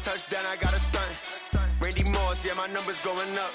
touchdown, I got a stunt. Randy Moss, yeah, my numbers going up.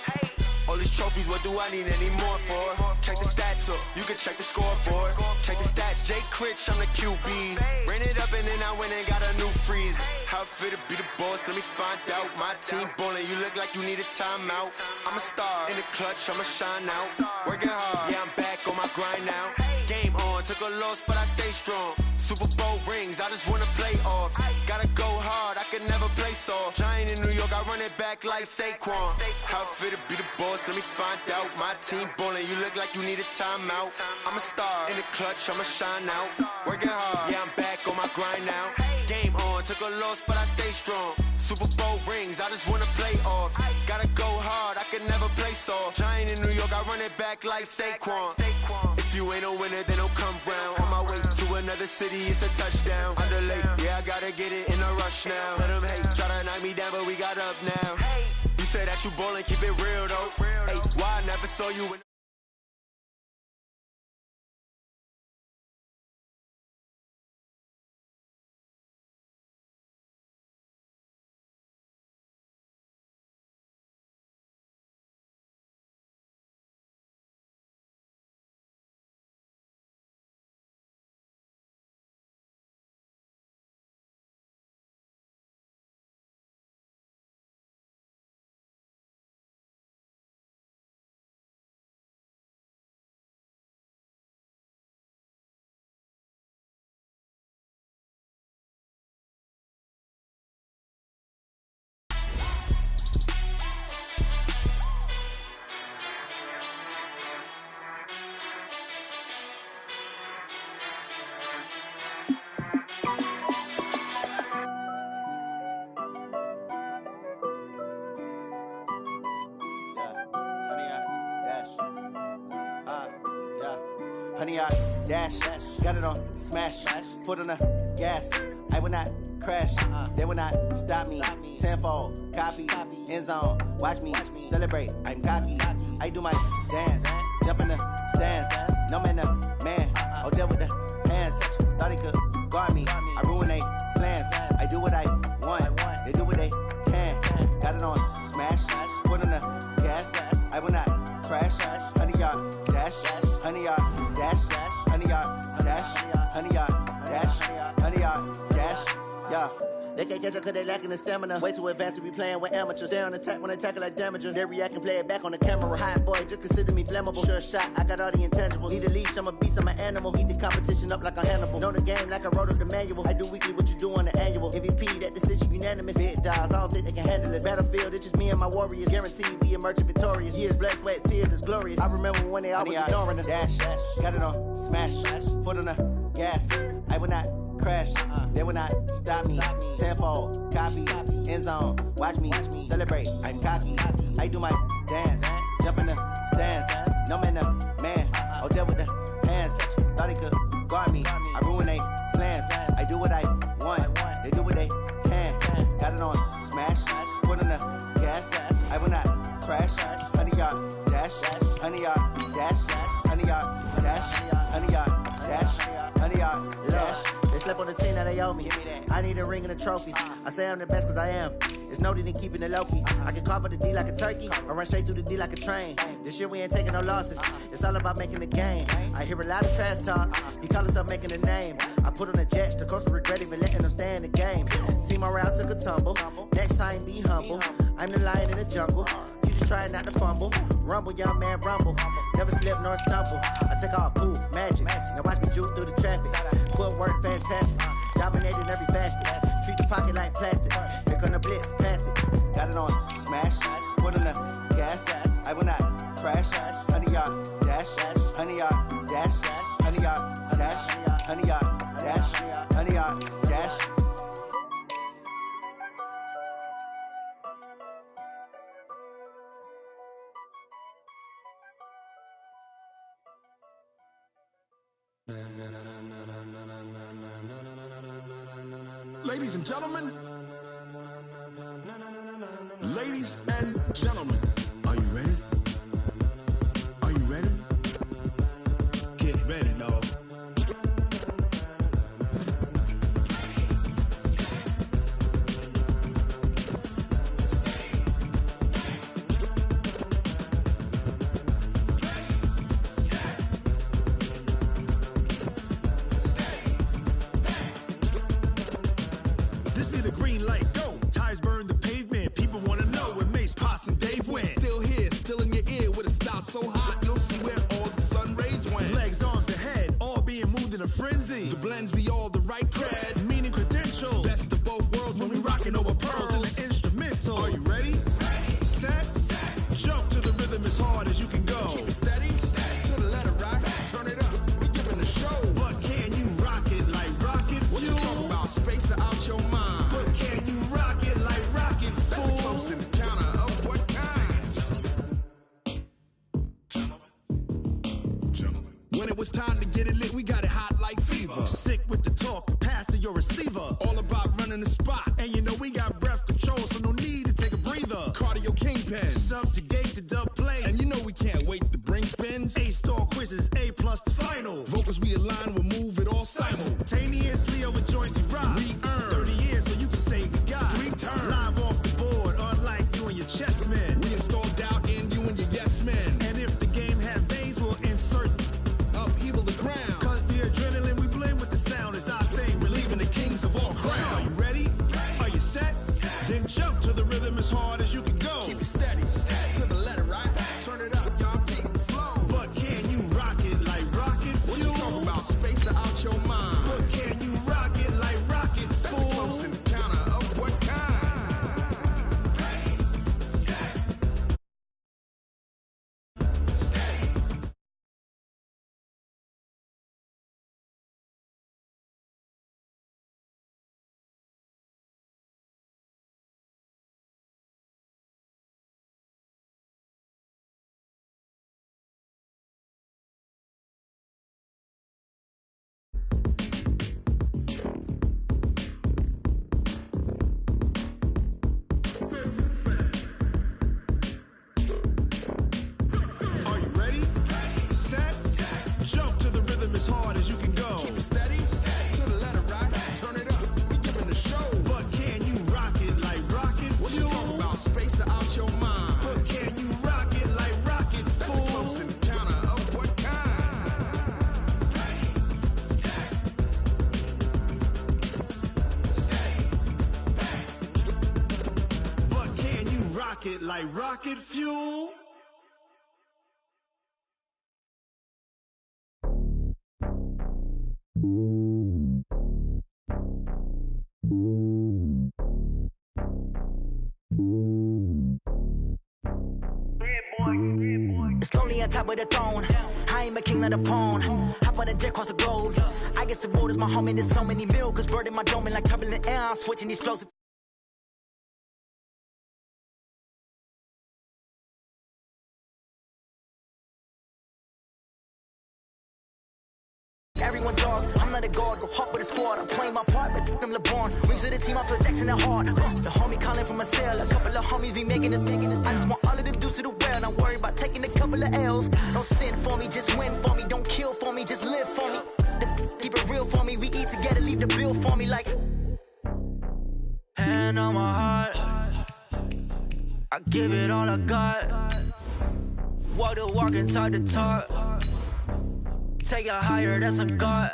All these trophies, what do I need any more for? Check the stats up, you can check the scoreboard. Check the stats, Jay Critch, I'm the QB. Ran it up and then I went and got a new freeze. How it feel to be the boss, let me find out. My team ballin', you look like you need a timeout. I'm a star, in the clutch, I'ma shine out. Working hard, yeah, I'm back on my grind now. Game on, took a loss, but I stay strong. Super Bowl rings, I just wanna play off. Gotta go hard, I can never play soft. Giant in New York, I run it back like Saquon. How it feel to be the boss, let me find out. My team ballin', you look like you need a timeout. I'm a star, in the clutch, I'ma shine out. Working hard, yeah, I'm back on my grind now. Game on, took a loss, but I stay strong. Super Bowl rings, I just wanna play off. Gotta go hard, I can never play soft. Giant in New York, I run it back like Saquon. If you ain't a winner, then don't come round. On my way to another city, it's a touchdown. Underlay, yeah, I gotta get it in a rush now. Let them hate, try to knock me down, but we got up now. You said that you ballin', keep it real though. Hey, why I never saw you in Honey, I dash, got it on smash, foot on the gas. I will not crash, they will not stop me. Tenfold, copy, end zone, watch me celebrate. I'm cocky, I do my dance, jump in the stands. No man, the man, oh, deal with the hands. Thought he could guard me, I ruin they plans. I do what I want, they do what they can. Got it on smash, foot on the gas. I will not crash, honey, y'all dash, honey, y'all dash, honey, y'all dash, honey, y'all dash, honey, y'all dash, yeah. They can't catch up cause they lacking the stamina. Way too advanced to be playing with amateurs. Stay on attack when I tackle like damager. They react and play it back on the camera. Hot boy, just consider me flammable. Sure shot, I got all the intangibles. Need a leash, I'm a beast, I'm an animal. Heat the competition up like a Hannibal. Know the game like I wrote up the manual. I do weekly what you do on the annual. MVP, that decision unanimous. Big dogs, I don't think they can handle it. Battlefield, it's just me and my warriors. Guaranteed we emerging victorious. Years, blood, sweat, tears, it's glorious. I remember when they always ignoring us. Dash, got it on smash, foot on the gas. I will not crash, they will not stop me. Tenfold, copy, end zone, watch me celebrate. I'm cocky, I do my dance, jump in the stands. No man, the man, oh, deal with the hands. Thought he could guard me, I ruin they plans. I do what I want, they do what they can. Got it on smash, foot on the gas. I will not crash, honey, y'all dash, honey, y'all dash, honey, y'all dash, honey, y'all dash, honey, y'all dash. They slept on the team that they owe me. I need a ring and a trophy. I say I'm the best cause I am. It's no need in keeping it low-key. I can carve up the D like a turkey or run straight through the D like a train. This year we ain't taking no losses. It's all about making the game. I hear a lot of trash talk. He call himself making a name. I put on the jets. The coach will regret even letting them stay in the game. Team around took a tumble. Next time be humble. I'm the lion in the jungle. You just trying not to fumble. Rumble, young man, rumble. Never slip nor stumble. I take off, poof, magic. Now watch me juke through the traffic. Footwork fantastic. Dominating every facet. Treat the pocket like plastic. Here come the blitz, pass it. Got it on smash, foot on the gas. I will not crash. Honey, y'all dash, honey, y'all dash, honey, y'all dash, honey, y'all dash, honey, y'all dash. Ladies and gentlemen, ladies and gentlemen, are you ready? Are you ready? Get ready, dog. When it was time to get it lit, we got it hot like fever. Sick with the talk, pass to your receiver. All about running the spot. And you know we got breath control, so no need to take a breather. Cardio kingpin. Subjugate the dub play. And you know we can't wait to bring spins. A-star quizzes, A+ the final. Vocals we align, we'll move it all simultaneously over joints we rock. We earn 30 years so you can say we got 3 turns. Live off the board, unlike you and your chess men. We install doubt in you and your yes men. And if the game had veins, we'll insert upheaval the ground. Cause the adrenaline we blend with the sound is our thing, relieving the kings of all crowns. So are you ready? Are you set? Then jump to the rhythm as hard as you can go. Keep it steady, to the letter, right? Turn it up, y'all, keep the flow. But can you rock it like rocket fuel? What you talking about? Space out your mind. But can you rock it like rockets, That's fool? a close encounter of what kind? Are you ready? Set? Jump to the rhythm as hard as you can go. Keep it steady, to the letter, right? Turn it up, we giving the show. But can you rock it like rocket What you fuel? talking about? Space out your mind. But can you rock it like rockets, That's a fool? close encounter of what kind? But can you rock it like rocket fuel? It's lonely on top of the throne. I ain't a king of the pawn. Hop on a jet across the globe. I guess the road is my home and there's so many milk. Bird in my dome and like turbulent air. I'm switching these flows. Everyone draws, I'm not a guard, go hop with a squad. I'm playing my part, but I'm LeBron. Rings of the team, I feel Jackson at heart. The homie calling from a cell, a couple of homies be making it. I just want all of the dudes to the well, and I'm worried about taking a couple of L's. Don't sin for me, just win for me. Don't kill for me, just live for me. Keep it real for me, we eat together, leave the bill for me like. Hand on my heart, I give it all I got. Walk the walk inside the talk. Take it higher, that's a God.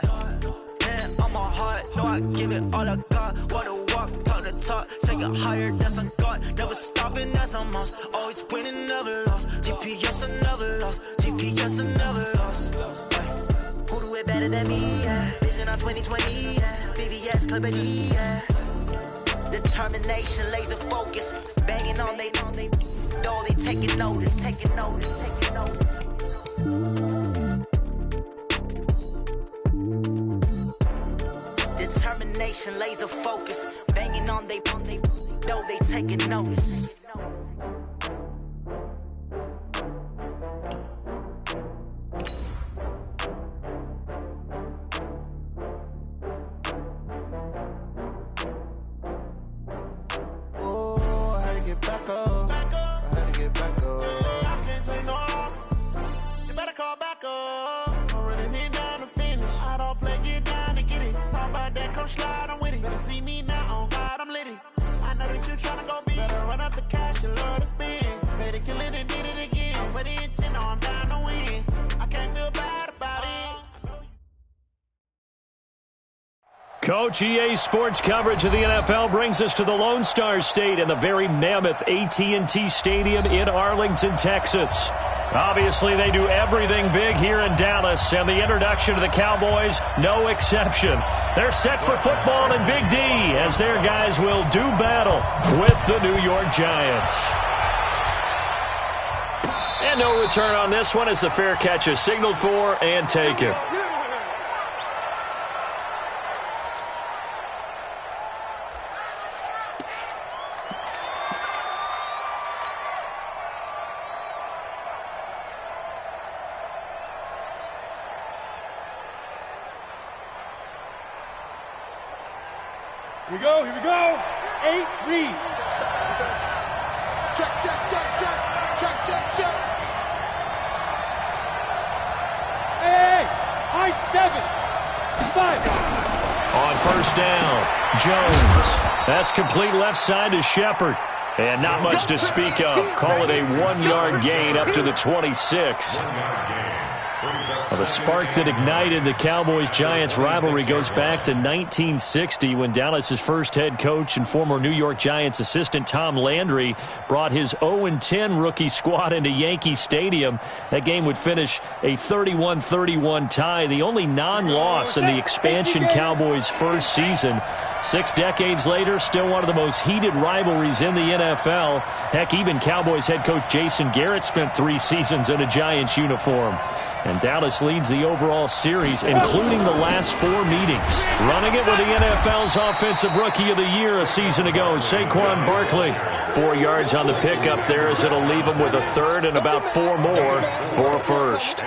Hand on my heart, no, I give it all I got. Walk the walk, talk the talk. Take it higher, that's a God. Never stopping, that's a must. Always winning, never lost. GPS, I never lost. GPS, I never lost. Who do it better than me? Yeah. Vision on 2020, yeah. VVS, Clippity, yeah. Determination, laser focus. Banging on they door, they taking notice, taking notice, taking notice. Determination, laser focus. Banging on they door, they taking notice. Oh, I had to get back up. I had to get back up. I can't take no loss. You better call back up. I'm running it down to finish. I don't play, get down to get it. Talk about that, come slide, I'm with it. Better see me now, oh God, I'm litty. I know that you tryna go big. Better run up the cash, you love to spend. Better kill it and did it again. I'm with the intent, no, I'm down to win. I can't feel bad about it. Coach, EA Sports coverage of the NFL brings us to the Lone Star State and the very mammoth AT&T Stadium in Arlington, Texas. Obviously, they do everything big here in Dallas, and the introduction to the Cowboys, no exception. They're set for football in Big D as their guys will do battle with the New York Giants. And no return on this one as the fair catch is signaled for and taken. Here we go, here we go. 8, read. Check, check, check, check. Check, check, check. Hey, high 7. 5. On first down, Jones. That's complete left side to Shepard. And not much to speak of. Call it a 1-yard gain up to the 26. Well, the spark that ignited the Cowboys-Giants rivalry goes back to 1960 when Dallas's first head coach and former New York Giants assistant Tom Landry brought his 0-10 rookie squad into Yankee Stadium. That game would finish a 31-31 tie, the only non-loss in the expansion Cowboys' first season. 6 decades later, still one of the most heated rivalries in the NFL. Heck, even Cowboys head coach Jason Garrett spent 3 seasons in a Giants uniform. And Dallas leads the overall series, including the last 4 meetings. Running it with the NFL's Offensive Rookie of the Year a season ago, Saquon Barkley. 4 yards on the pickup there as it'll leave him with a third and about 4 more for a first.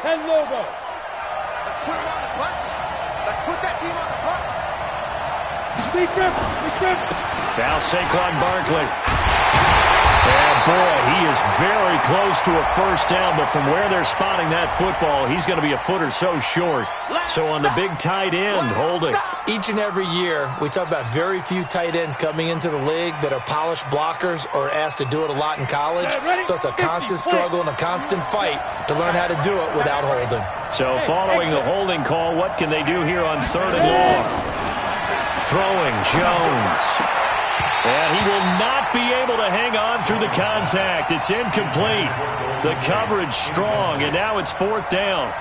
Send logo. Let's put him on the buses. Let's put that team on the bus. Big grip. Now Saquon Barkley. And boy, he is very close to a first down, but from where they're spotting that football, he's going to be a foot or so short. So on the big tight end, holding. Each and every year, we talk about very few tight ends coming into the league that are polished blockers or asked to do it a lot in college. So it's a constant struggle and a constant fight to learn how to do it without holding. So following the holding call, what can they do here on 3rd and long? Throwing, Jones. And he will not be able to hang on through the contact. It's incomplete. The coverage strong, and now it's 4th down.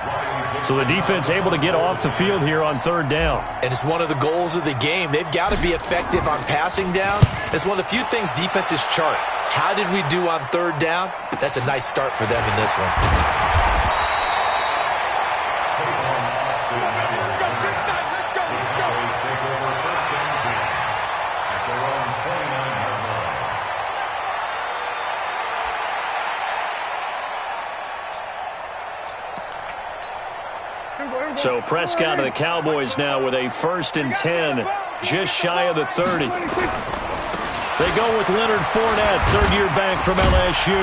So the defense able to get off the field here on 3rd down. And it's one of the goals of the game. They've got to be effective on passing downs. It's one of the few things defenses chart. How did we do on 3rd down? That's a nice start for them in this one. So Prescott of the Cowboys now with a 1st and 10, just shy of the 30. They go with Leonard Fournette, 3rd-year back from LSU.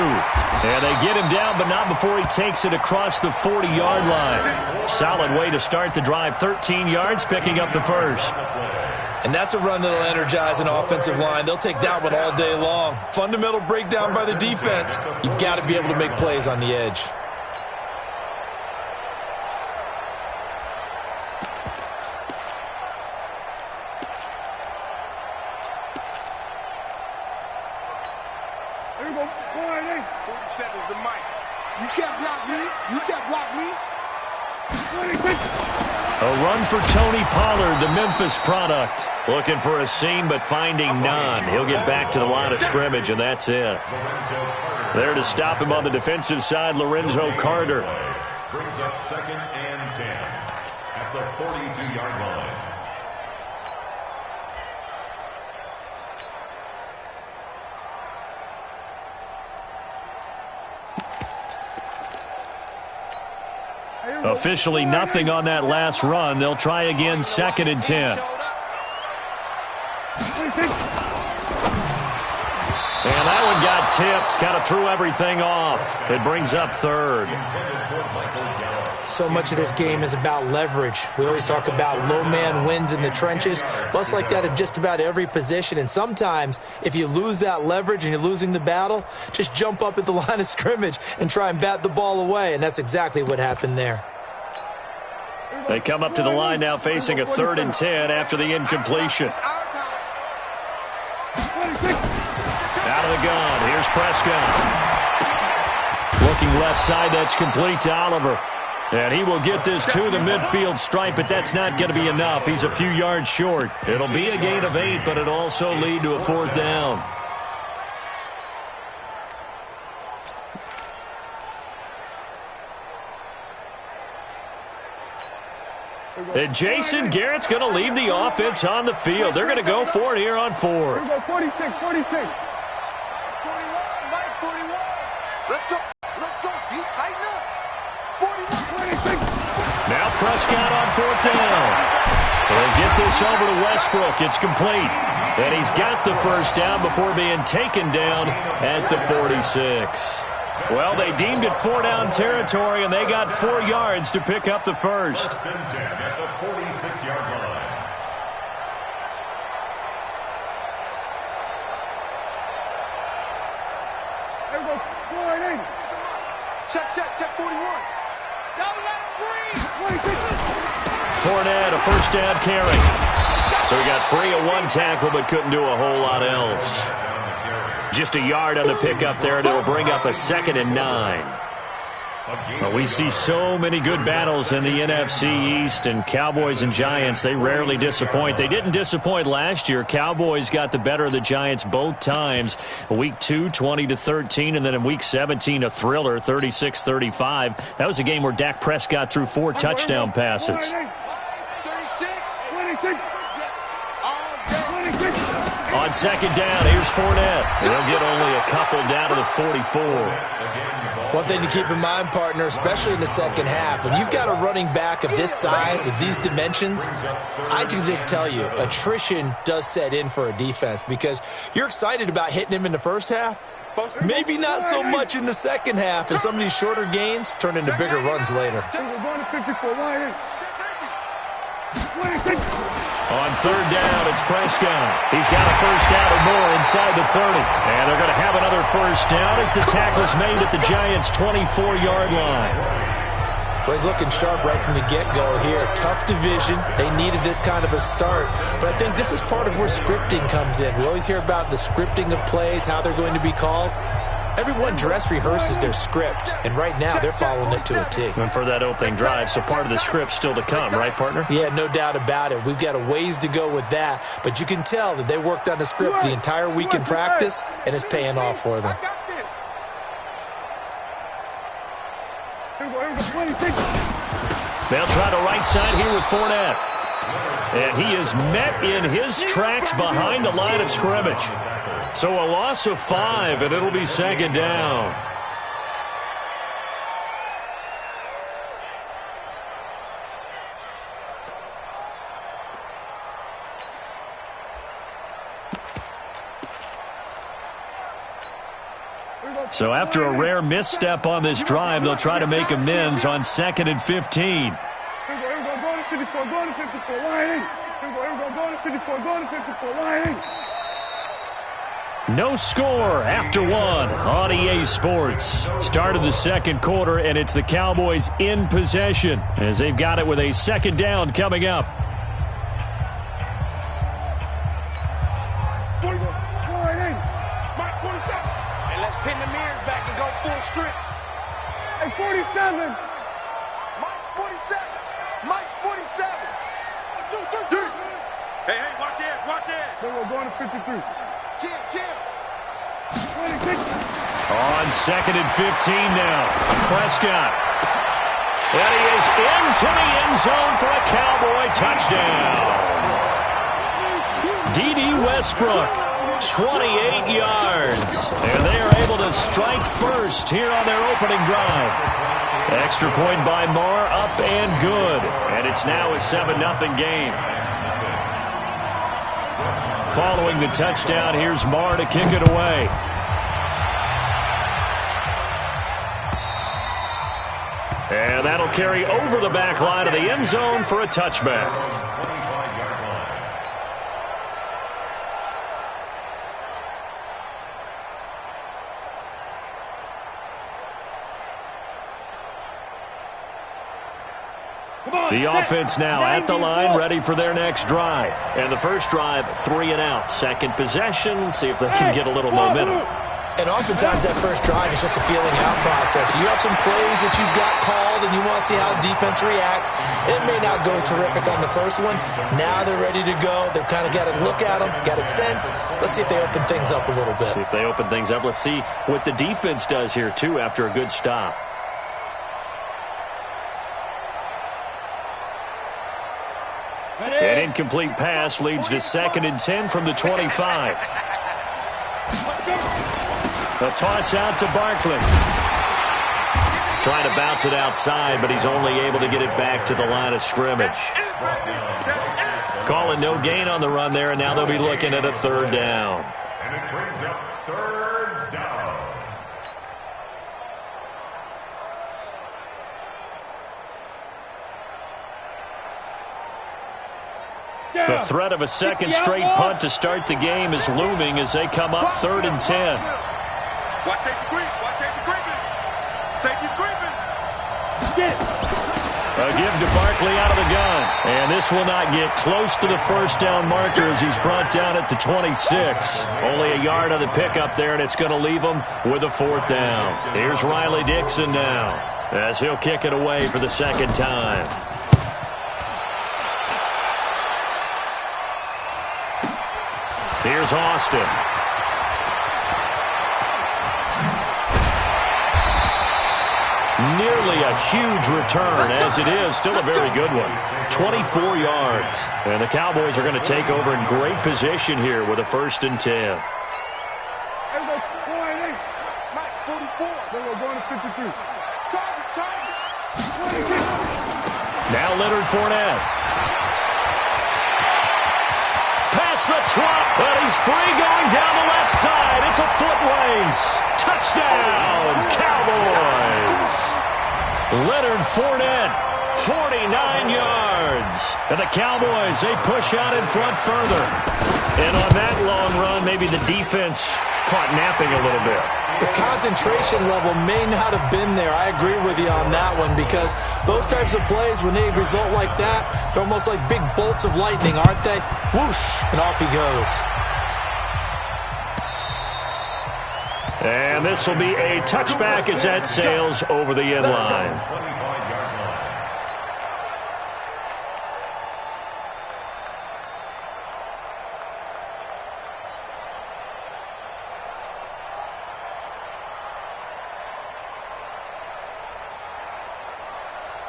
And they get him down, but not before he takes it across the 40-yard line. Solid way to start the drive, 13 yards, picking up the first. And that's a run that'll energize an offensive line. They'll take that one all day long. Fundamental breakdown by the defense. You've got to be able to make plays on the edge. A run for Tony Pollard, the Memphis product. Looking for a seam, but finding none. He'll get back to the line of scrimmage, and that's it. There to stop him on the defensive side, Lorenzo Carter. Brings up 2nd and 10 at the 42-yard line. Officially nothing on that last run. They'll try again, 2nd and 10. And that one got tipped. Kind of threw everything off. It brings up 3rd. So much of this game is about leverage. We always talk about low man wins in the trenches. Bus like that at just about every position. And sometimes, if you lose that leverage and you're losing the battle, just jump up at the line of scrimmage and try and bat the ball away. And that's exactly what happened there. They come up to the line now facing a 3rd and 10 after the incompletion. Out of the gun. Here's Prescott. Looking left side. That's complete to Oliver. And he will get this to the midfield stripe, but that's not going to be enough. He's a few yards short. It'll be a gain of 8, but it'll also lead to a 4th down. And Jason Garrett's going to leave the offense on the field. They're going to go for it here on 4th. 46. 41, Mike, 41. Let's go. D, tighten up. 41. Prescott on 4th down. They'll get this over to Westbrook. It's complete. And he's got the first down before being taken down at the 46. Well, they deemed it 4-down territory, and they got 4 yards to pick up the first. First and 10 at the 46-yard line. Check 41. Fournette, a first down carry. So he got free of 1 tackle, but couldn't do a whole lot else. Just a yard on the pickup there, and it'll bring up a 2nd and 9. Well, we see so many good battles in the NFC East, and Cowboys and Giants, they rarely disappoint. They didn't disappoint last year. Cowboys got the better of the Giants both times. Week 2, 20-13, and then in Week 17, a thriller, 36-35. That was a game where Dak Prescott threw 4 touchdown passes. On 2nd down, here's Fournette. He'll get only a couple down to the 44. One thing to keep in mind, partner, especially in the second half, when you've got a running back of this size, of these dimensions, I can just tell you, attrition does set in for a defense because you're excited about hitting him in the first half. Maybe not so much in the second half, and some of these shorter gains turn into bigger runs later. On 3rd down, it's Prescott. He's got a first down or more inside the 30. And they're going to have another first down as the tackle's made at the Giants' 24-yard line. Well, he's looking sharp right from the get-go here. Tough division. They needed this kind of a start. But I think this is part of where scripting comes in. We always hear about the scripting of plays, how they're going to be called. Everyone dress rehearses their script, and right now they're following it to a T. And for that opening drive, so part of the script still to come, right, partner? Yeah, no doubt about it. We've got a ways to go with that, but you can tell that they worked on the script the entire week in practice, and it's paying off for them. They'll try the right side here with Fournette. And he is met in his tracks behind the line of scrimmage. So a loss of 5, and it'll be 2nd down. So after a rare misstep on this drive, they'll try to make amends on 2nd and 15. No score after 1 on EA Sports. Start of the second quarter, and it's the Cowboys in possession as they've got it with a 2nd down coming up. And let's pin the mirrors back and go full strip. Hey, 47. Mike's 47. Mike's 47. Dude. Hey, watch this, watch this. So we're going to 53. Jim. 26. On 2nd and 15 now. Prescott. And he is into the end zone for a Cowboy touchdown. D.D. Westbrook, 28 yards. And they are able to strike first here on their opening drive. Extra point by Marr, up and good. And it's now a 7-0 game. Following the touchdown, here's Marr to kick it away. And that'll carry over the back line of the end zone for a touchback. The offense now at the line, ready for their next drive. And the first drive, 3 and out. Second possession, see if they can get a little momentum. And oftentimes that first drive is just a feeling out process. You have some plays that you've got called and you want to see how the defense reacts. It may not go terrific on the first one. Now they're ready to go. They've kind of got to look at them, got a sense. Let's see if they open things up a little bit. See if they open things up. Let's see what the defense does here, too, after a good stop. An incomplete pass leads to 2nd and 10 from the 25. A toss out to Barkley. trying to bounce it outside, but he's only able to get it back to the line of scrimmage. Calling no gain on the run there, and now they'll be looking at a third down. And it brings up third down. The threat of a second straight punt to start the game is looming as they come up 3rd and 10. Watch safety creep. Watch safety creeping. Safety's creeping. A give to Barkley out of the gun. And this will not get close to the first down marker as he's brought down at the 26. Only a yard on the pickup there, and it's going to leave him with a 4th down. Here's Riley Dixon now as he'll kick it away for the second time. Here's Austin. Nearly a huge return, as it is still a very good one. 24 yards. And the Cowboys are going to take over in great position here with a 1st and 10. Now Leonard Fournette. Past the trap, but he's free going down the left side. It's a foot race. Touchdown, Cowboys. Leonard Fournette, 49 yards. And the Cowboys, they push out in front further. And on that long run, maybe the defense caught napping a little bit. The concentration level may not have been there. I agree with you on that one because those types of plays, when they result like that, they're almost like big bolts of lightning, aren't they? Whoosh, and off he goes. And this will be a touchback as that sails over the end line.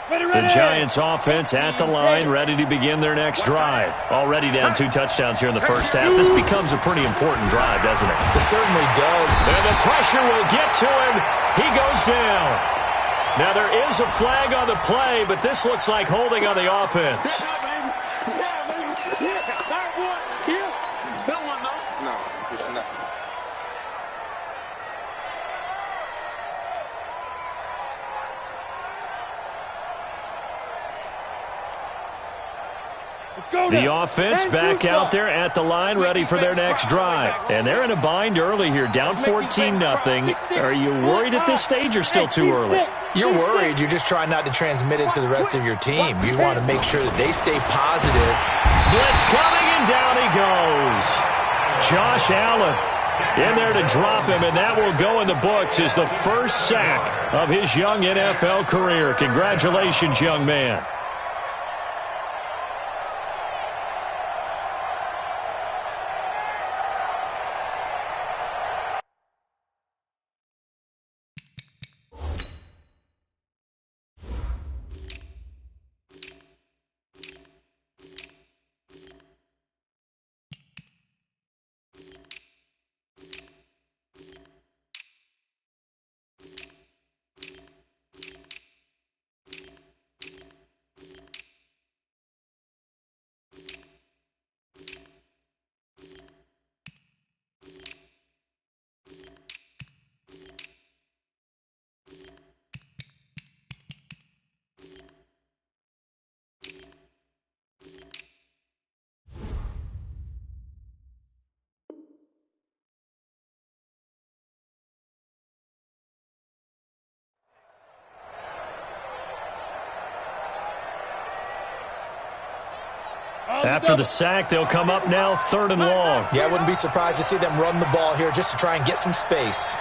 The Giants offense at the line, ready to begin their next drive. Already down 2 touchdowns here in the first half. This becomes a pretty important drive, doesn't it? It certainly does. And the pressure will get to him. He goes down. Now there is a flag on the play, but this looks like holding on the offense. No, it's nothing. The offense back out there at the line, ready for their next drive. And they're in a bind early here, down 14-0. Are you worried at this stage or still too early? You're worried. You're just trying not to transmit it to the rest of your team. You want to make sure that they stay positive. Blitz coming, and down he goes. Josh Allen in there to drop him, and that will go in the books as the first sack of his young NFL career. Congratulations, young man. After the sack, they'll come up now 3rd and long. Yeah, I wouldn't be surprised to see them run the ball here just to try and get some space.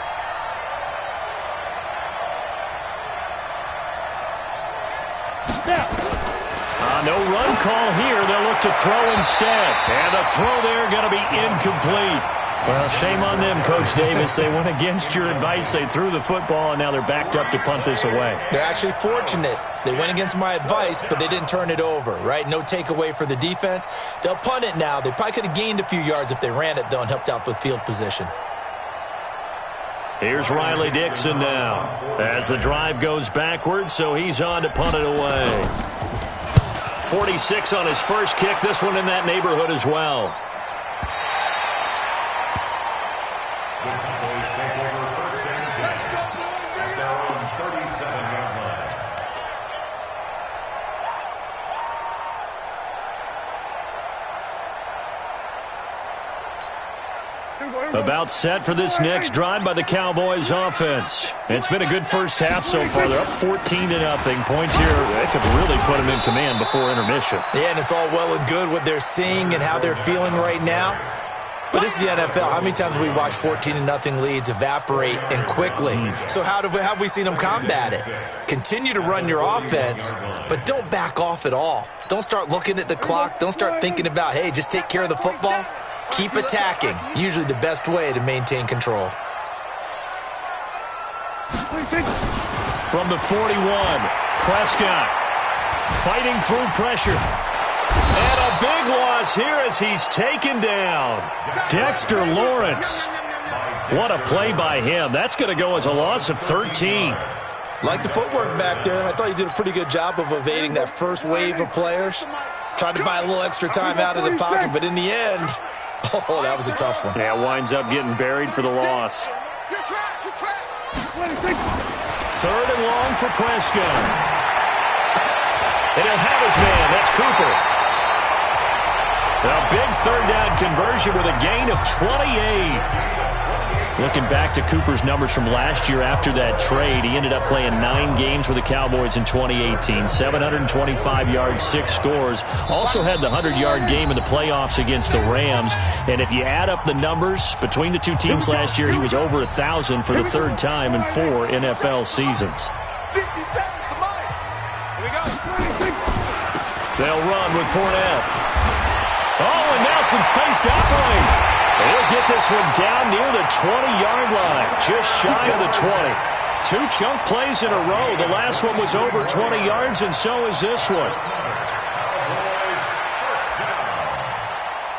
No run call here. They'll look to throw instead. And the throw there going to be incomplete. Well, shame on them, Coach Davis. They went against your advice. They threw the football, and now they're backed up to punt this away. They're actually fortunate. They went against my advice, but they didn't turn it over, right? No takeaway for the defense. They'll punt it now. They probably could have gained a few yards if they ran it, though, and helped out with field position. Here's Riley Dixon now as the drive goes backwards, so he's on to punt it away. 46 on his first kick. This one in that neighborhood as well. About set for this next drive by the Cowboys offense. It's been a good first half so far. They're up 14-0. Points here, they could really put them in command before intermission. Yeah, and it's all well and good what they're seeing and how they're feeling right now. But this is the NFL. How many times have we watched 14-0 leads evaporate and quickly? So how have we seen them combat it? Continue to run your offense, but don't back off at all. Don't start looking at the clock. Don't start thinking about, hey, just take care of the football. Keep attacking. Usually the best way to maintain control. From the 41, Prescott fighting through pressure. And a big loss here as he's taken down. Dexter Lawrence. What a play by him. That's going to go as a loss of 13. Like the footwork back there. I thought he did a pretty good job of evading that first wave of players. Tried to buy a little extra time out of the pocket, but in the end, oh, that was a tough one. Yeah, winds up getting buried for the loss. Third and long for Prescott. And he'll have his man. That's Cooper. A big third down conversion with a gain of 28. Looking back to Cooper's numbers from last year after that trade, he ended up playing 9 games with the Cowboys in 2018. 725 yards, 6 scores. Also had the 100-yard game in the playoffs against the Rams. And if you add up the numbers between the two teams last year, he was over 1,000 for the third time in 4 NFL seasons. They'll run with Fournette. Oh, and now some space to operate. He'll get this one down near the 20-yard line, just shy of the 20. 2 chunk plays in a row. The last one was over 20 yards, and so is this one.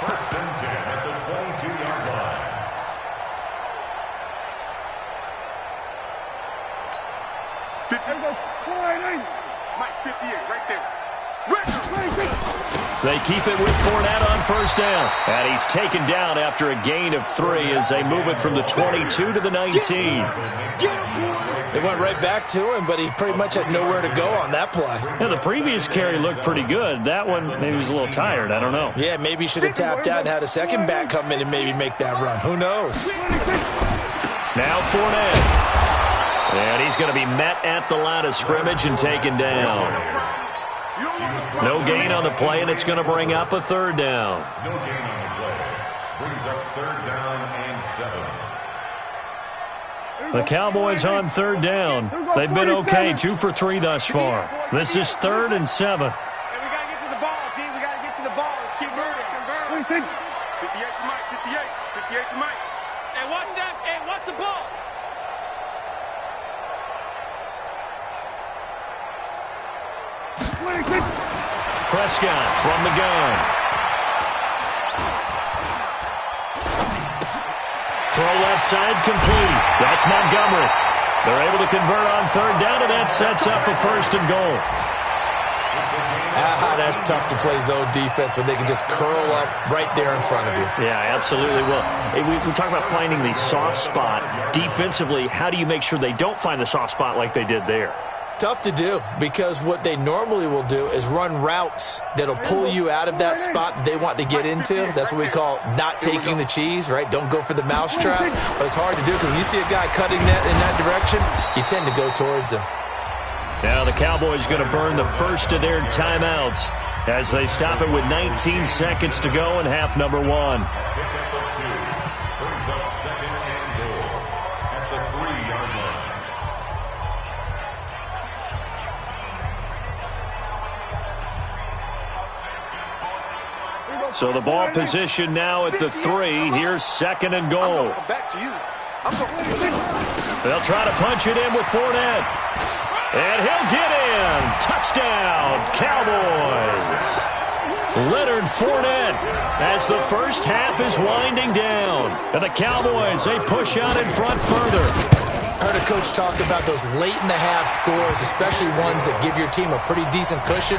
First and 10 at the 22-yard line. Mike, 58, right there. They keep it with Fournette on first down. And he's taken down after a gain of 3 as they move it from the 22 to the 19. They went right back to him, but he pretty much had nowhere to go on that play. Yeah, the previous carry looked pretty good. That one, maybe he was a little tired. I don't know. Yeah, maybe he should have tapped out and had a second back come in and maybe make that run. Who knows? Now Fournette. And he's going to be met at the line of scrimmage and taken down. No gain on the play, and it's going to bring up a third down. No gain on the play. Brings up third down and 7. The Cowboys on third down. They've been okay, 2 for 3 thus far. This is 3rd and 7. Hey, we got to get to the ball, D. We got to get to the ball. Let's keep moving. 58 for Mike. 58 for Mike. Hey, watch that. Hey, watch the ball. Prescott from the gun. Throw left side complete. That's Montgomery. They're able to convert on third down, and that sets up a 1st and goal. That's tough to play zone defense when they can just curl up right there in front of you. Yeah, absolutely. Well, we talk about finding the soft spot. Defensively, how do you make sure they don't find the soft spot like they did there? Tough to do, because what they normally will do is run routes that'll pull you out of that spot that they want to get into. That's what we call not taking the cheese, right? Don't go for the mousetrap. But it's hard to do because when you see a guy cutting that in that direction, you tend to go towards him. Now the Cowboys going to burn the first of their timeouts as they stop it with 19 seconds to go in half number 1. Brings up 2nd and goal at the 3-yard line. So the ball position now at the 3. Here's 2nd and goal. Back to you. They'll try to punch it in with Fournette. And he'll get in. Touchdown, Cowboys. Leonard Fournette as the first half is winding down. And the Cowboys, they push out in front further. I heard a coach talk about those late-in-the-half scores, especially ones that give your team a pretty decent cushion.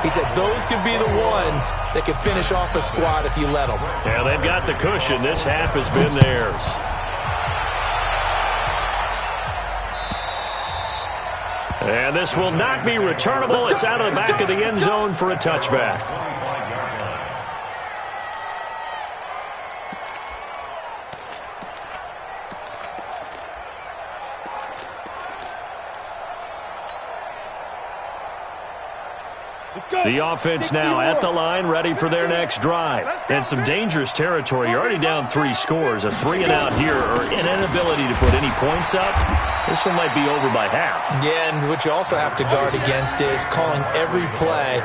He said those could be the ones that could finish off a squad if you let them. Yeah, they've got the cushion. This half has been theirs. And this will not be returnable. It's out of the back of the end zone for a touchback. The offense now at the line, ready for their next drive. And some dangerous territory. You're already down 3 scores. A 3-and-out here, or an inability to put any points up. This one might be over by half. Yeah, and what you also have to guard against is calling every play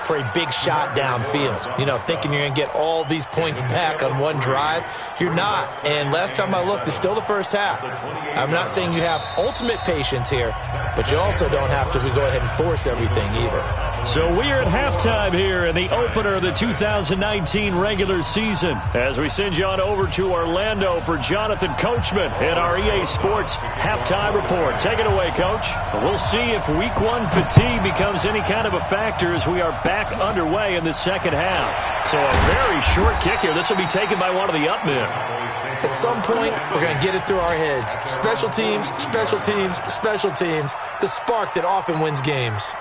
for a big shot downfield. You know, thinking you're going to get all these points back on one drive. You're not. And last time I looked, it's still the first half. I'm not saying you have ultimate patience here, but you also don't have to go ahead and force everything either. So we are at halftime here in the opener of the 2019 regular season. As we send you on over to Orlando for Jonathan Coachman in our EA Sports halftime report. Take it away, Coach. We'll see if week 1 fatigue becomes any kind of a factor as we are back underway in the second half. So a very short kick here. This will be taken by one of the up men. At some point, we're going to get it through our heads. Special teams, special teams, special teams. The spark that often wins games.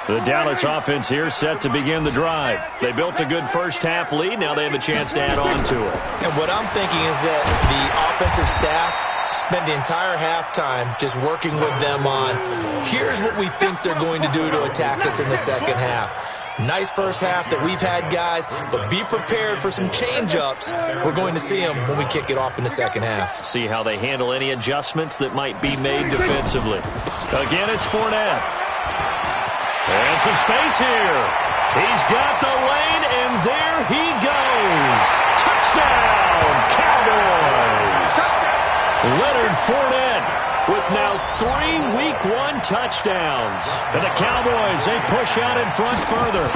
The Dallas offense here set to begin the drive. They built a good first half lead. Now they have a chance to add on to it. And what I'm thinking is that the offensive staff spent the entire halftime just working with them on, here's what we think they're going to do to attack us in the second half. Nice first half that we've had, guys, but be prepared for some change-ups. We're going to see them when we kick it off in the second half. See how they handle any adjustments that might be made defensively. Again, it's Fournette. And some space here. He's got the lane, and there he goes. Touchdown, Cowboys. Leonard Fournette with now 3 Week 1 touchdowns. And the Cowboys, they push out in front further.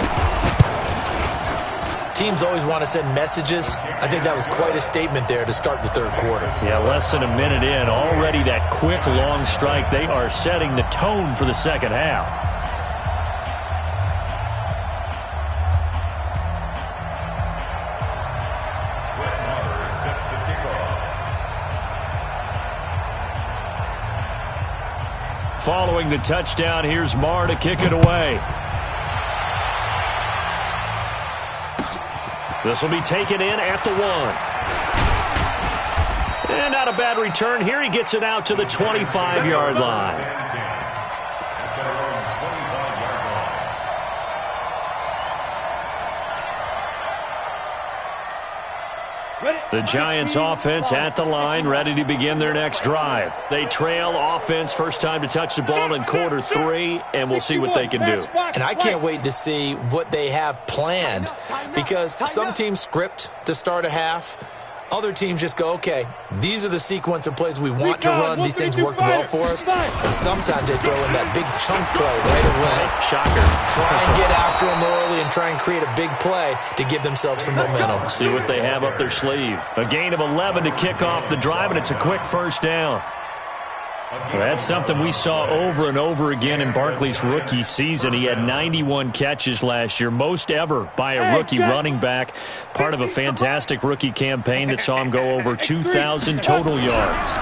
Teams always want to send messages. I think that was quite a statement there to start the third quarter. Yeah, less than a minute in. Already that quick, long strike. They are setting the tone for the second half. Following the touchdown, here's Marr to kick it away. This will be taken in at the 1. And not a bad return here. He gets it out to the 25-yard line. The Giants offense at the line, ready to begin their next drive. They trail offense, first time to touch the ball in quarter 3, and we'll see what they can do. And I can't wait to see what they have planned, because some teams script to start a half. Other teams just go, okay, these are the sequence of plays we want to run. These things worked well for us. And sometimes they throw in that big chunk play right away. Shocker. Try and get after them early and try and create a big play to give themselves some momentum. See what they have up their sleeve. A gain of 11 to kick off the drive, and it's a quick first down. Well, that's something we saw over and over again in Barkley's rookie season. He had 91 catches last year, most ever by a rookie running back, part of a fantastic rookie campaign that saw him go over 2,000 total yards.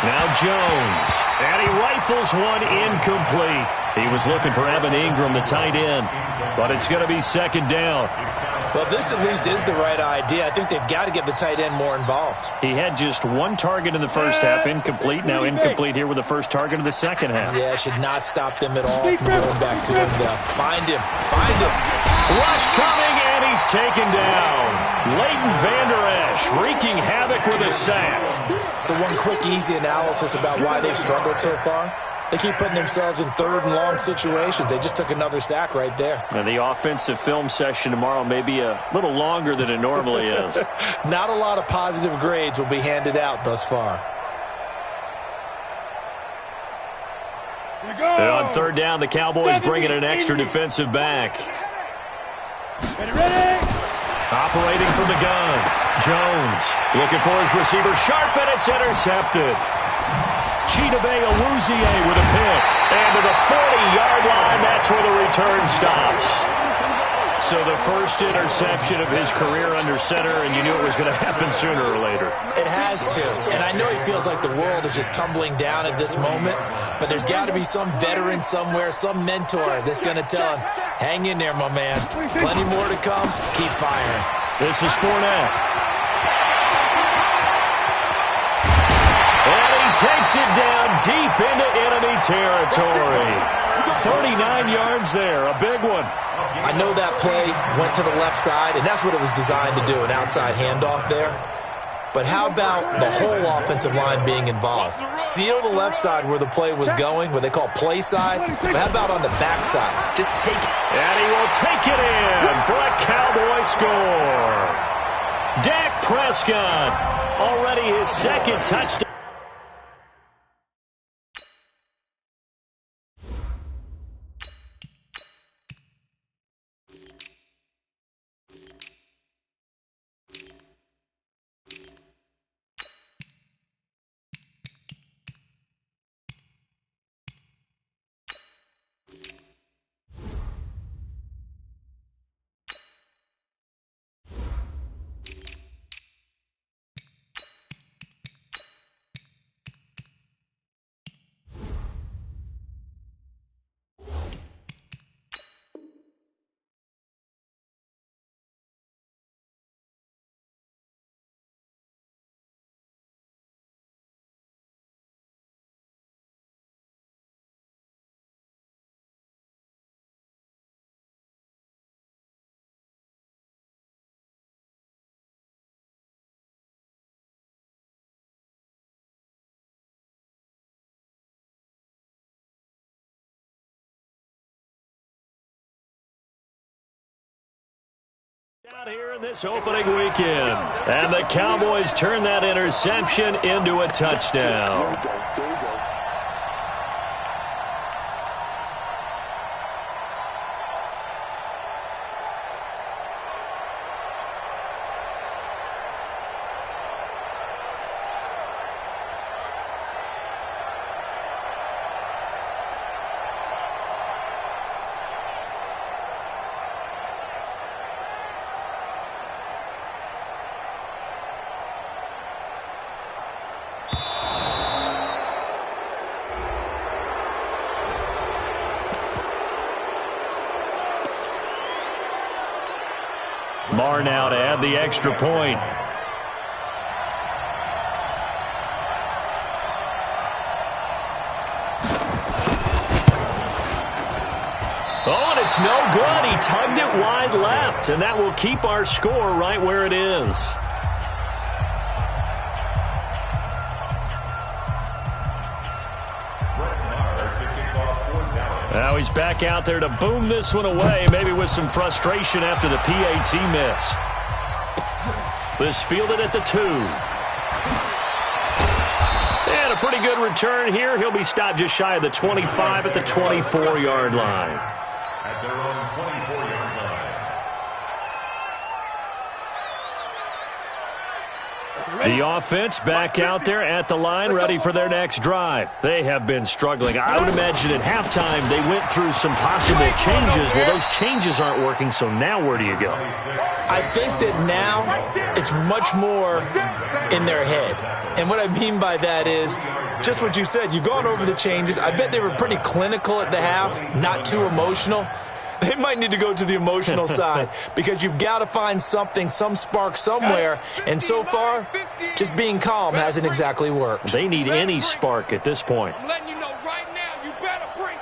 Now Jones, and he rifles one incomplete. He was looking for Evan Ingram, the tight end, but it's going to be second down. Well, this at least is the right idea. I think they've got to get the tight end more involved. He had just 1 target in the first half, incomplete. Now incomplete here with the first target of the second half. Yeah, should not stop them at all from going back to him, though. Find him. Find him. Rush coming, and he's taken down. Leighton Vander Esch wreaking havoc with a sack. So one quick, easy analysis about why they've struggled so far. They keep putting themselves in third and long situations. They just took another sack right there. And the offensive film session tomorrow may be a little longer than it normally is. Not a lot of positive grades will be handed out thus far. And on third down, the Cowboys bring in an extra defensive back. Operating from the gun. Jones looking for his receiver. Sharp, and it's intercepted. Chidobe Awuzie with a pick. And to the 40-yard line, that's where the return stops. So the first interception of his career under center, and you knew it was going to happen sooner or later. It has to. And I know he feels like the world is just tumbling down at this moment, but there's got to be some veteran somewhere, some mentor that's going to tell him, hang in there, my man. Plenty more to come. Keep firing. This is Fournette. And he takes it down deep into enemy territory. 39 yards there, a big one. I know that play went to the left side, and that's what it was designed to do, an outside handoff there. But how about the whole offensive line being involved? Seal the left side where the play was going, what they call play side, but how about on the back side? Just take it. And he will take it in for a Cowboy score. Dak Prescott, already his second touchdown. Out here in this opening weekend. And the Cowboys turn that interception into a touchdown. Marr now to add the extra point. Oh, and it's no good. He tugged it wide left, and that will keep our score right where it is. Now he's back out there to boom this one away, maybe with some frustration after the PAT miss. This fielded at the 2. And a pretty good return here. He'll be stopped just shy of the 25 at the 24-yard line. At their own 24-yard line. The offense back out there at the line, ready for their next drive. They have been struggling. I would imagine at halftime they went through some possible changes. Well, those changes aren't working, so now where do you go? I think that now it's much more in their head. And what I mean by that is just what you said. You've gone over the changes. I bet they were pretty clinical at the half, not too emotional. They might need to go to the emotional side because you've got to find something, some spark somewhere. And so far, just being calm hasn't exactly worked. They need any spark at this point. I'm letting you know right now, you better bring it.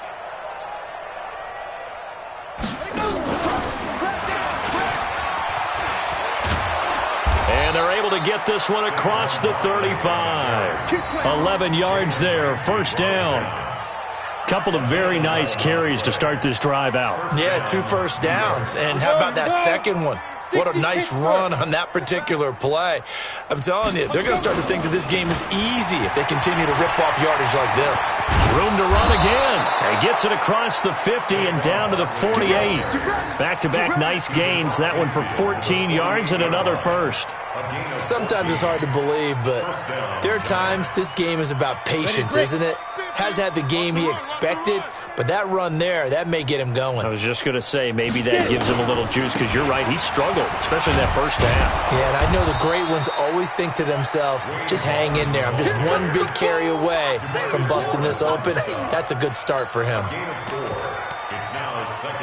And they're able to get this one across the 35. 11 yards there, first down. Couple of very nice carries to start this drive out. Yeah, 2 first downs. And how about that second one? What a nice run on that particular play. I'm telling you, they're going to start to think that this game is easy if they continue to rip off yardage like this. Room to run again. He gets it across the 50 and down to the 48. Back-to-back nice gains. That one for 14 yards and another first. Sometimes it's hard to believe, but there are times this game is about patience, isn't it? Has had the game he expected, but that run there, that may get him going. I was just going to say, maybe that gives him a little juice, because you're right, he struggled, especially in that first half. Yeah, and I know the great ones always think to themselves, just hang in there. I'm just one big carry away from busting this open. That's a good start for him.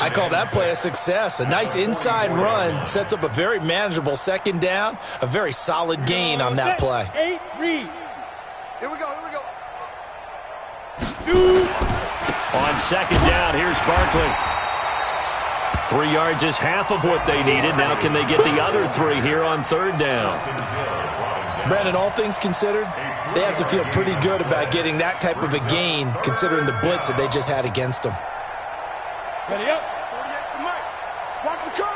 I call that play a success. A nice inside run sets up a very manageable second down, a very solid gain on that play. Here we go. On second down, here's Barkley. 3 yards is half of what they needed. Now can they get the other 3 here on third down? Brandon, all things considered, they have to feel pretty good about getting that type of a gain, considering the blitz that they just had against them. Ready up. 48 to Mike. Watch the curl.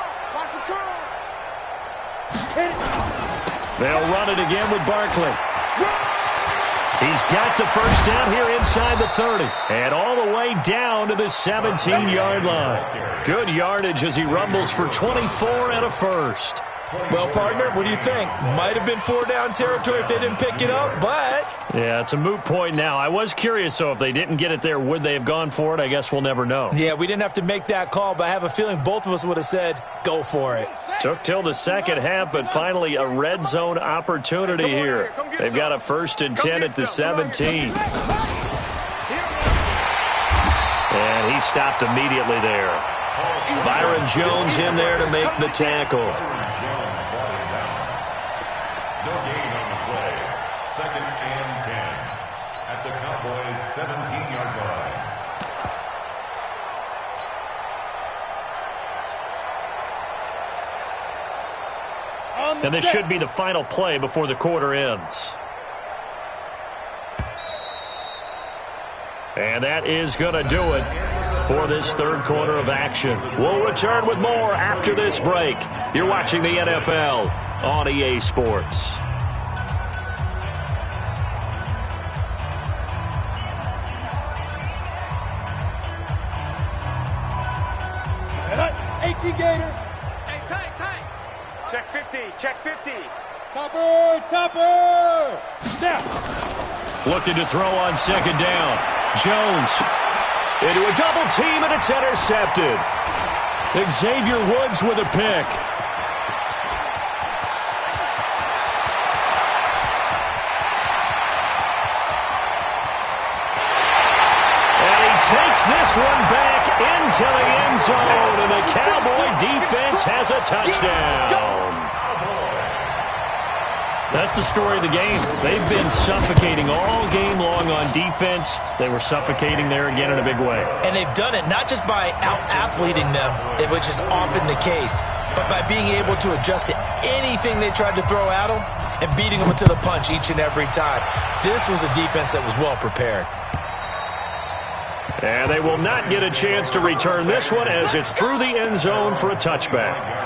They'll run it again with Barkley. He's got the first down here inside the 30. And all the way down to the 17-yard line. Good yardage as he rumbles for 24 and a first. Well, partner, what do you think? Might have been 4-down territory if they didn't pick it up, but... Yeah, it's a moot point now. I was curious, so if they didn't get it there, would they have gone for it? I guess we'll never know. Yeah, we didn't have to make that call, but I have a feeling both of us would have said, go for it. Took till the second half, but finally a red zone opportunity here. They've got a 1st and 10 at the 17. And he stopped immediately there. Byron Jones in there to make the tackle. No gain on the play. 2nd and 10 at the Cowboys' 17-yard line. And this should be the final play before the quarter ends. And that is going to do it for this third quarter of action. We'll return with more after this break. You're watching the NFL on EA Sports. 18 Gator. Hey, tight. Check 50. Topper. Now. Looking to throw on second down. Jones into a double team, and it's intercepted. Xavier Woods with a pick. And he takes this one back into the end zone, and the Cowboy defense has a touchdown. That's the story of the game. They've been suffocating all game long on defense. They were suffocating there again in a big way. And they've done it not just by out-athleting them, which is often the case, but by being able to adjust to anything they tried to throw at them and beating them to the punch each and every time. This was a defense that was well prepared. And they will not get a chance to return this one as it's through the end zone for a touchback.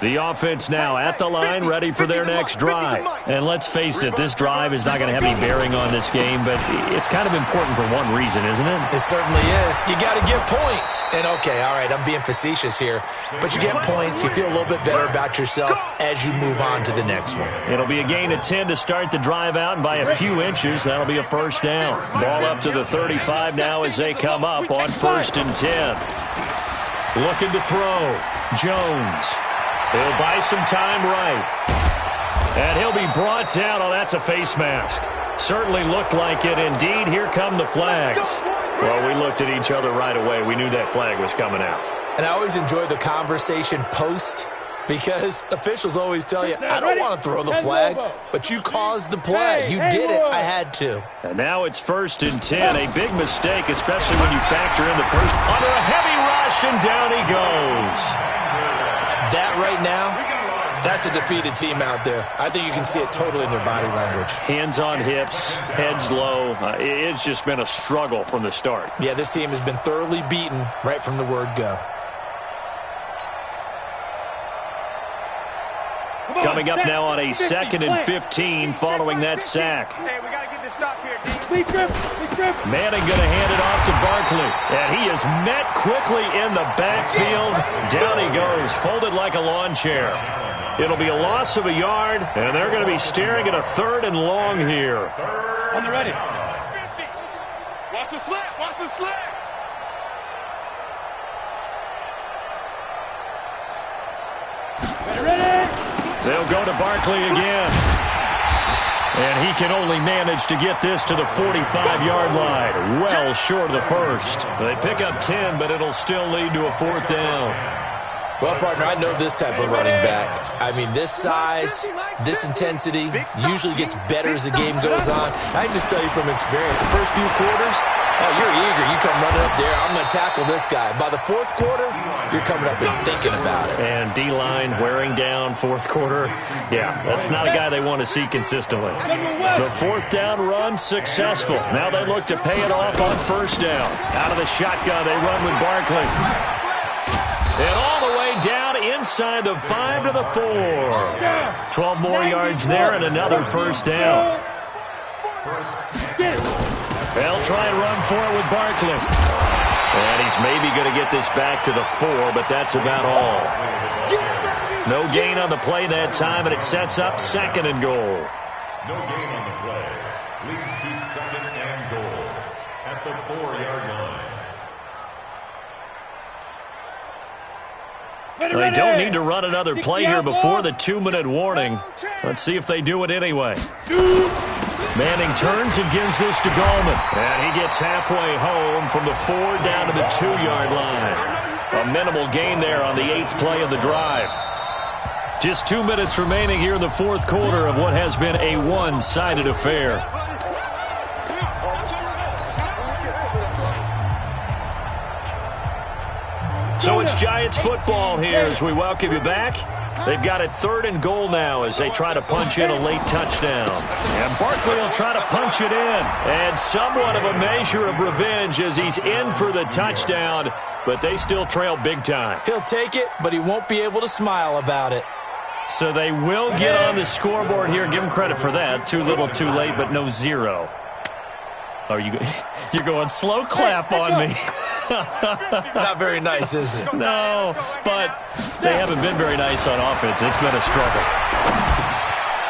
The offense now at the line, ready for their next drive. And let's face it, this drive is not going to have any bearing on this game, but it's kind of important for one reason, isn't it? It certainly is. You got to get points. And okay, all right, I'm being facetious here, but you get points, you feel a little bit better about yourself as you move on to the next one. It'll be a gain of 10 to start the drive out, and by a few inches, that'll be a first down. Ball up to the 35 now as they come up on 1st and 10. Looking to throw. Jones. He'll buy some time right. And he'll be brought down. Oh, that's a face mask. Certainly looked like it. Indeed, here come the flags. Well, we looked at each other right away. We knew that flag was coming out. And I always enjoy the conversation post because officials always tell you, I don't want to throw the flag, but you caused the play. You did it. I had to. And now it's 1st and 10. A big mistake, especially when you factor in the first. Under a heavy rush, and down he goes. That right now That's a defeated team out there. I think you can see it totally in their body language. Hands on hips, heads low. It's just been a struggle from the start. Yeah, this team has been thoroughly beaten right from the word go. Coming up now on a 2nd and 15 following that sack. Hey, we got to get this stop here, D. Manning going to hand it off to Barkley. And he is met quickly in the backfield. Down he goes, folded like a lawn chair. It'll be a loss of a yard, and they're going to be staring at a 3rd and long here. On the ready. 50. Watch the slant. Watch the slant. Ready. They'll go to Barkley again. And he can only manage to get this to the 45-yard line. Well short of the first. They pick up 10, but it'll still lead to a 4th down. Well, partner, I know this type of running back. I mean, this size, this intensity usually gets better as the game goes on. I can just tell you from experience, the first few quarters, oh, you're eager. You come running up there, I'm going to tackle this guy. By the 4th quarter, you're coming up and thinking about it. And D-line wearing down 4th quarter. Yeah, that's not a guy they want to see consistently. The 4th down run successful. Now they look to pay it off on 1st down. Out of the shotgun, they run with Barkley. And all the way down inside the 5 to the 4. 12 more yards there and another 1st down. They'll try and run for it with Barkley. And he's maybe going to get this back to the 4, but that's about all. No gain on the play that time, and it sets up 2nd and goal. No gain on the play. Leads to 2nd and goal at the 4-yard line. They don't need to run another play here before the 2-minute warning. Let's see if they do it anyway. Manning turns and gives this to Gallman. And he gets halfway home from the 4 down to the 2-yard line. A minimal gain there on the 8th play of the drive. Just 2 minutes remaining here in the 4th quarter of what has been a one-sided affair. So it's Giants football here as we welcome you back. They've got it 3rd and goal now as they try to punch in a late touchdown. And Barkley will try to punch it in. And somewhat of a measure of revenge as he's in for the touchdown, but they still trail big time. He'll take it, but he won't be able to smile about it. So they will get on the scoreboard here. Give them credit for that. Too little, too late, but no 0. Are you're going slow clap on me. Not very nice, is it? No, but they haven't been very nice on offense. It's been a struggle.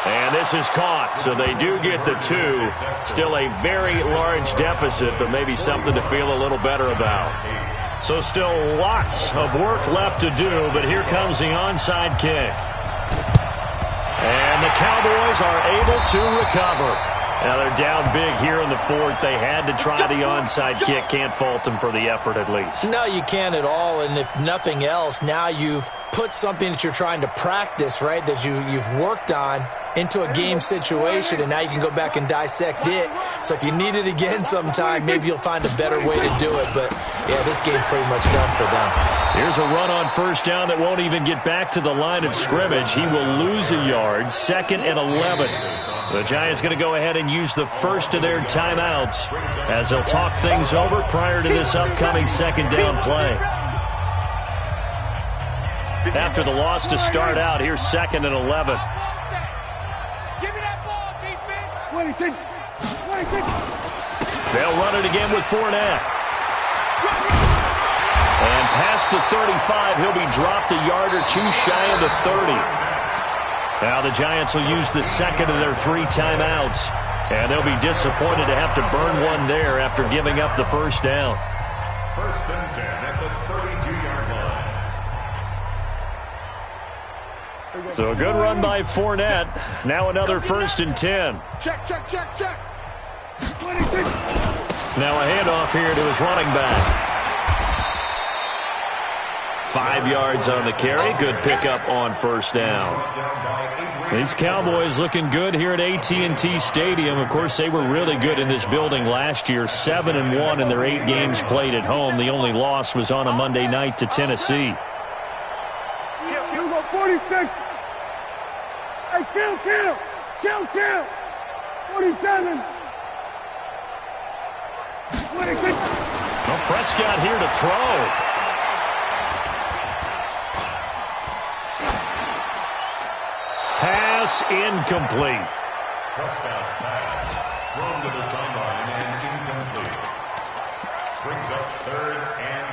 And this is caught, so they do get the 2. Still a very large deficit, but maybe something to feel a little better about. So still lots of work left to do, but here comes the onside kick. And the Cowboys are able to recover. Now they're down big here in the 4th. They had to try the onside kick. Can't fault them for the effort at least. No, you can't at all. And if nothing else, now you've put something that you're trying to practice, right, that you've worked on into a game situation, and now you can go back and dissect it. So if you need it again sometime, maybe you'll find a better way to do it. But, yeah, this game's pretty much done for them. Here's a run on 1st down that won't even get back to the line of scrimmage. He will lose a yard, 2nd and 11. The Giants going to go ahead and use the first of their timeouts as they'll talk things over prior to this upcoming 2nd down play. After the loss to start out, here's 2nd and 11. They'll run it again with Fournette. And past the 35, he'll be dropped a yard or 2 shy of the 30. Now the Giants will use the 2nd of their 3 timeouts. And they'll be disappointed to have to burn one there after giving up the 1st down. 1st and 10 at the 32-yard line. So a good run by Fournette. Now another 1st and 10. Check. Now a handoff here to his running back. 5 yards on the carry. Good pickup on 1st down. These Cowboys looking good here at AT&T Stadium. Of course, they were really good in this building last year. 7-1 in their 8 games played at home. The only loss was on a Monday night to Tennessee. 46. Hey, kill. 47. 26. Well, Prescott here to throw. Pass incomplete. Prescott's pass thrown to the sideline and incomplete. Brings up 3rd and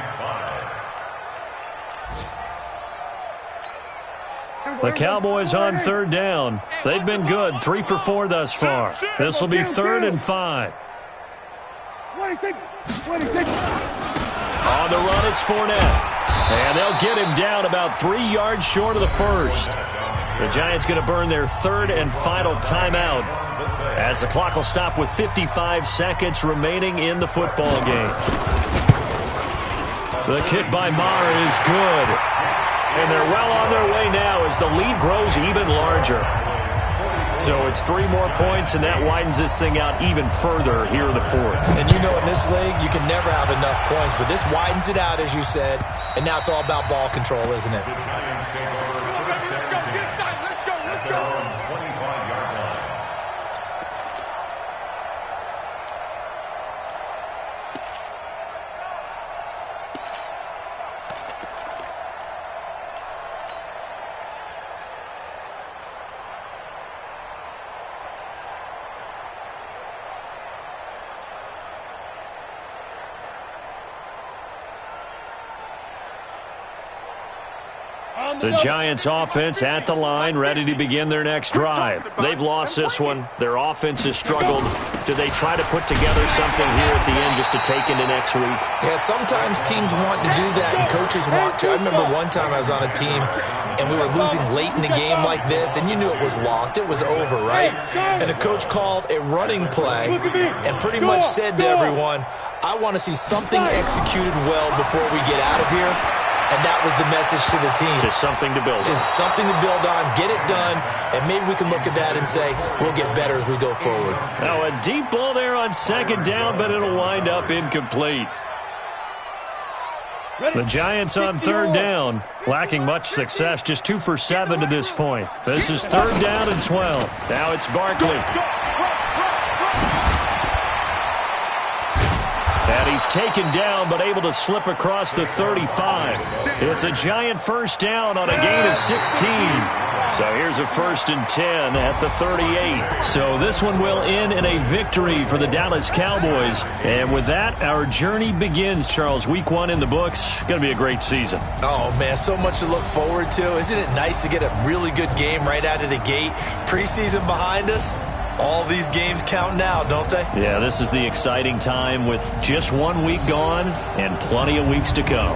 5. The Cowboys on 3rd down. They've been good, 3 for 4 thus far. This will be 3rd and 5. 26. On the run, it's Fournette. And they'll get him down about 3 yards short of the first. The Giants going to burn their 3rd and final timeout as the clock will stop with 55 seconds remaining in the football game. The kick by Maher is good. And they're well on their way now as the lead grows even larger. So it's 3 more points, and that widens this thing out even further here in the 4th. And you know in this league, you can never have enough points, but this widens it out, as you said, and now it's all about ball control, isn't it? The Giants take over first and 10 at their own 25-yard line. The Giants offense at the line, ready to begin their next drive. They've lost this one. Their offense has struggled. Do they try to put together something here at the end just to take into next week? Yeah, sometimes teams want to do that and coaches want to. I remember one time I was on a team and we were losing late in the game like this, and you knew it was lost. It was over, right? And the coach called a running play and pretty much said to everyone, I want to see something executed well before we get out of here. And that was the message to the team. Just something to build on. Just something to build on, get it done, and maybe we can look at that and say, we'll get better as we go forward. Now a deep ball there on 2nd down, but it'll wind up incomplete. The Giants on 3rd down, lacking much success, just 2 for 7 to this point. This is 3rd down and 12. Now it's Barkley. And he's taken down, but able to slip across the 35. It's a Giant first down on a gain of 16. So here's a 1st and 10 at the 38. So this one will end in a victory for the Dallas Cowboys. And with that, our journey begins, Charles. Week 1 in the books. Going to be a great season. Oh, man, so much to look forward to. Isn't it nice to get a really good game right out of the gate? Preseason behind us. All these games count now, don't they? Yeah, this is the exciting time with just 1 week gone and plenty of weeks to come.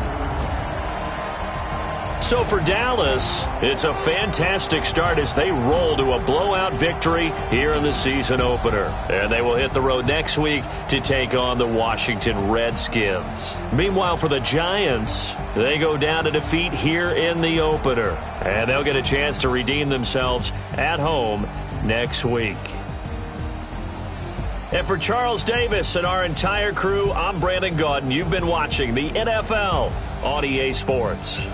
So for Dallas, it's a fantastic start as they roll to a blowout victory here in the season opener. And they will hit the road next week to take on the Washington Redskins. Meanwhile, for the Giants, they go down to defeat here in the opener. And they'll get a chance to redeem themselves at home next week. And for Charles Davis and our entire crew, I'm Brandon Gaudin. You've been watching the NFL on EA Sports.